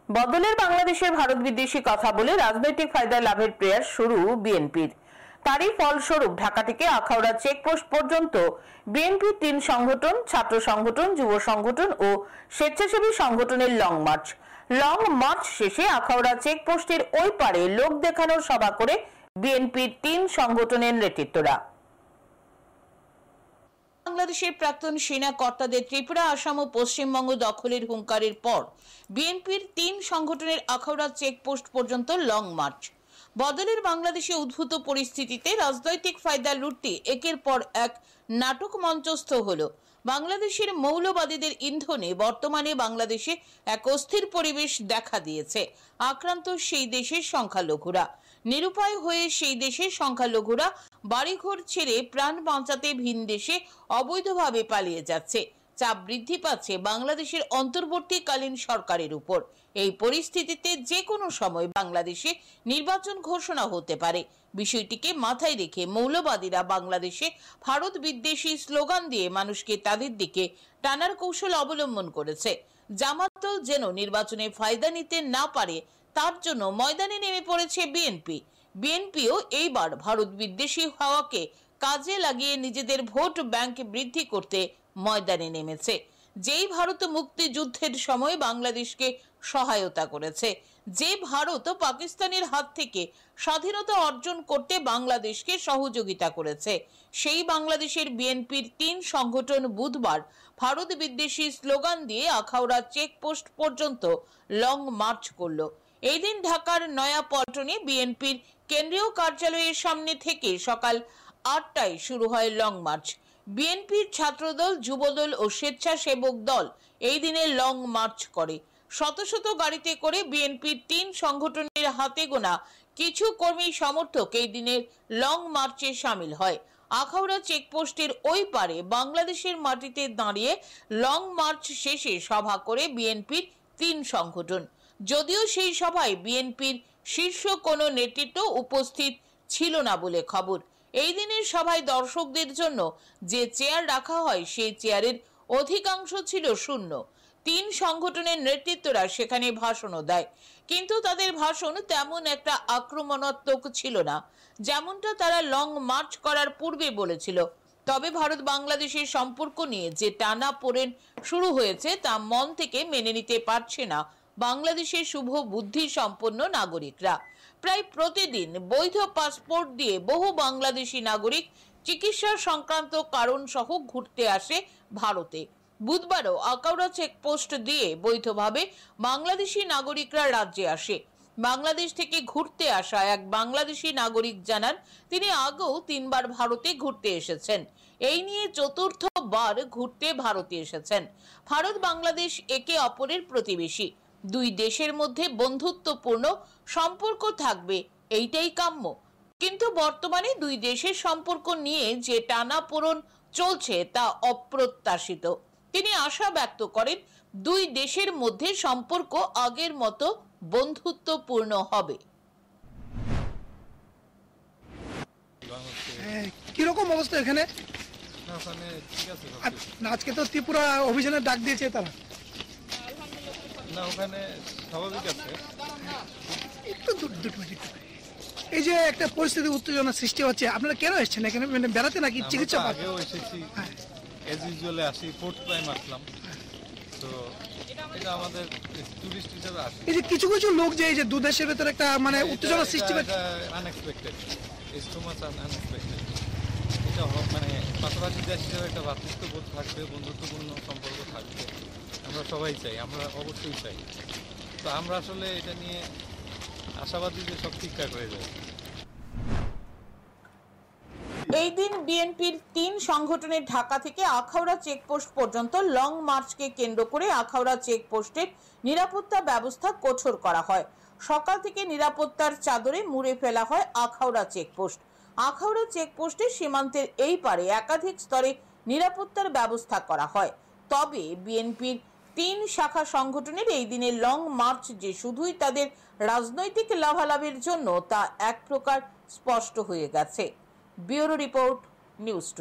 বদলের বাংলাদেশের ভারত বিদ্বেষী কথা বলে রাজনৈতিক ফায়দা লাভের প্রয়াস শুরু বিএনপির। তারই ফলস্বরূপ ঢাকা থেকে আখাউড়া চেকপোস্ট পর্যন্ত বিএনপির ৩ সংগঠন, ছাত্র সংগঠন, যুব সংগঠন ও স্বেচ্ছাসেবী সংগঠনের লং মার্চ শেষে আখাউড়া চেকপোস্টের ওই পারে লোক দেখানোর সভা করে বিএনপির ৩ সংগঠনের নেতৃত্বরা। বাংলাদেশের প্রাক্তন সেনা কর্তাদের ত্রিপুরা, আসাম ও পশ্চিমবঙ্গ দখলের হুঙ্কারের পর বিএনপির ৩ সংগঠনের আখাউড়া চেকপোস্ট পর্যন্ত লং মার্চ। বদলের বাংলাদেশে উদ্ভূত পরিস্থিতিতে রাজনৈতিক ফায়দা লুটতে একের পর এক নাটক মঞ্চস্থ হলো। বাংলাদেশের মৌলবাদীদের ইন্ধনে বর্তমানে বাংলাদেশে এক অস্থির পরিবেশ দেখা দিয়েছে। আক্রান্ত সেই দেশের সংখ্যালঘুরা, নিরুপায় হয়ে সেই দেশের সংখ্যালঘুরা বাড়িঘর ছেড়ে প্রাণ বাঁচাতে ভিন দেশে অবৈধভাবে পালিয়ে যাচ্ছে। চাপ বৃদ্ধি পাচ্ছে বাংলাদেশের অন্তর্বর্তীকালীন সরকারের উপর। এই পরিস্থিতিতে যে কোনো সময় বাংলাদেশে নির্বাচন ঘোষণা হতে পারে। বিষয়টিকে মাথায় রেখে মৌলবাদীরা বাংলাদেশে ভারত বিদ্বেষী স্লোগান দিয়ে মানুষকে তাদের দিকে টানার কৌশল অবলম্বন করেছে। জামাতদল যেন নির্বাচনে ফায়দা নিতে না পারে তার জন্য ময়দানে নেমে পড়েছে বিএনপিও এইবার ভারত বিদ্বেষী হাওয়াকে কাজে লাগিয়ে নিজেদের ভোট ব্যাংক বৃদ্ধি করতে ময়দানে নেমেছে। যেই ভারত মুক্তিযুদ্ধের সময় বাংলাদেশকে সহায়তা করেছে, যে ভারত পাকিস্তানের হাত থেকে স্বাধীনতা অর্জন করতে বাংলাদেশকে সহযোগিতা করেছে, সেই বাংলাদেশের বিএনপির ৩ সংগঠন বুধবার ভারত বিদ্বেষী স্লোগান দিয়ে আখাউড়া চেকপোস্ট পর্যন্ত লং মার্চ করল। এই দিন ঢাকার নয়াপল্টনে বিএনপির কেন্দ্রীয় কার্যালয়ের সামনে থেকে সকাল ৮টায় শুরু হয় লং মার্চ। বিএনপির ছাত্রদল, যুবদল ও স্বেচ্ছাসেবক দল এই দিনে লং মার্চ করে। শত শত গাড়িতে করে বিএনপির ৩ সংগঠনের হাতে গোনা কিছু কর্মী সমর্থক এই দিনের লং মার্চে সামিল হয়। আখাউড়া চেকপোস্টের ওই পারে বাংলাদেশের মাটিতে দাঁড়িয়ে লং মার্চ শেষে সভা করে বিএনপির ৩ সংগঠন। যদিও সেই সভায় বিএনপির শীর্ষ কোনো নেতৃত্ব উপস্থিত ছিল না বলে খবর। এই দিনের সভায় দর্শকদের জন্য যে চেয়ার রাখা হয় সেই চেয়ারের অধিকাংশ ছিল শূন্য। ৩ সংগঠনের নেতৃত্বরা সেখানে ভাষণও দেয়, কিন্তু তাদের ভাষণ তেমন একটা আক্রমণাত্মক ছিল না, যেমনটা তারা লং মার্চ করার পূর্বে বলেছিল। তবে ভারত বাংলাদেশের সম্পর্ক নিয়ে যে টানাপোড়েন শুরু হয়েছে তা মন থেকে মেনে নিতে পারছে না বাংলাদেশের শুভ বুদ্ধি সম্পন্ন নাগরিকরা। প্রায় প্রতিদিন বৈধ পাসপোর্ট দিয়ে বহু বাংলাদেশি নাগরিক চিকিৎসা সংক্রান্ত কারণ সহ ঘুরতে আসে ভারতে। বুধবারও আখাউড়া চেকপোস্ট দিয়ে বৈধভাবে বাংলাদেশি নাগরিকরা রাজ্যে আসে। বাংলাদেশ থেকে ঘুরতে আসা এক বাংলাদেশি নাগরিক জানান তিনি আগেও ৩ বার ভারতে ঘুরতে এসেছেন। এই নিয়ে ৪র্থবার ঘুরতে ভারতে এসেছেন। ভারত বাংলাদেশ একে অপরের প্রতিবেশী, ২ দেশের মধ্যে বন্ধুত্বপূর্ণ সম্পর্ক থাকবে, এইটাই কাম্য। কিন্তু বর্তমানে ২ দেশের সম্পর্ক নিয়ে যে টানাপোড়েন চলছে তা অপ্রত্যাশিত। তিনি আশা ব্যক্ত করেন ২ দেশের মধ্যে সম্পর্ক আগের মতো বন্ধুত্বপূর্ণ হবে। কিরকম অবস্থা এখানে? আজকে তো ত্রিপুরা অভিযানের ডাক দিয়েছে তারা। না, ওখানে স্বাভাবিক আছে। একটু এই যে একটা পরিস্থিতি, উত্তেজনা সৃষ্টি হচ্ছে, আপনারা কেন এসেছেন এখানে? মানে বেড়াতে নাকি চিকিৎসা? আগেও এসেছি, এজ ইউজুয়ালি আসি, 4th টাইম আসলাম। তো এটা আমাদের টুরিস্ট হিসেবে আসে। এই যে কিছু কিছু লোক যে এই যে ২ দেশের ভেতরে একটা মানে উত্তেজনা সৃষ্টি হচ্ছে, unexpected, it's too much unexpected. এটা মানে পাশাপাশি দেশ হিসেবে একটা ভ্রাতৃত্ববোধ থাকবে, বন্ধুত্বপূর্ণ সম্পর্ক থাকবে, আমরা সবাই চাই, আমরা অবশ্যই চাই। তো আমরা আসলে এটা নিয়ে আশাবাদী যে সব ঠিকঠাক হয়ে যাবে। এই দিন বিএনপির ৩ সংগঠনের ঢাকা থেকে আখাউড়া চেকপোস্ট পর্যন্ত লং মার্চকে কেন্দ্র করে আখাউড়া চেকপোস্টের নিরাপত্তা ব্যবস্থা কঠোর করা হয়। সকাল থেকে নিরাপত্তার চাদরে মুড়ে ফেলা হয় আখাউড়া চেকপোস্ট। আখাউড়া চেকপোস্টের সীমান্তের এই পারে একাধিক স্তরে নিরাপত্তার ব্যবস্থা করা হয়। তবে বিএনপির ৩ শাখা সংগঠনের এই দিনের লং মার্চ যে শুধুই তাদের রাজনৈতিক লাভালাভের জন্য তা এক প্রকার স্পষ্ট হয়ে গেছে। Bureau report, news today.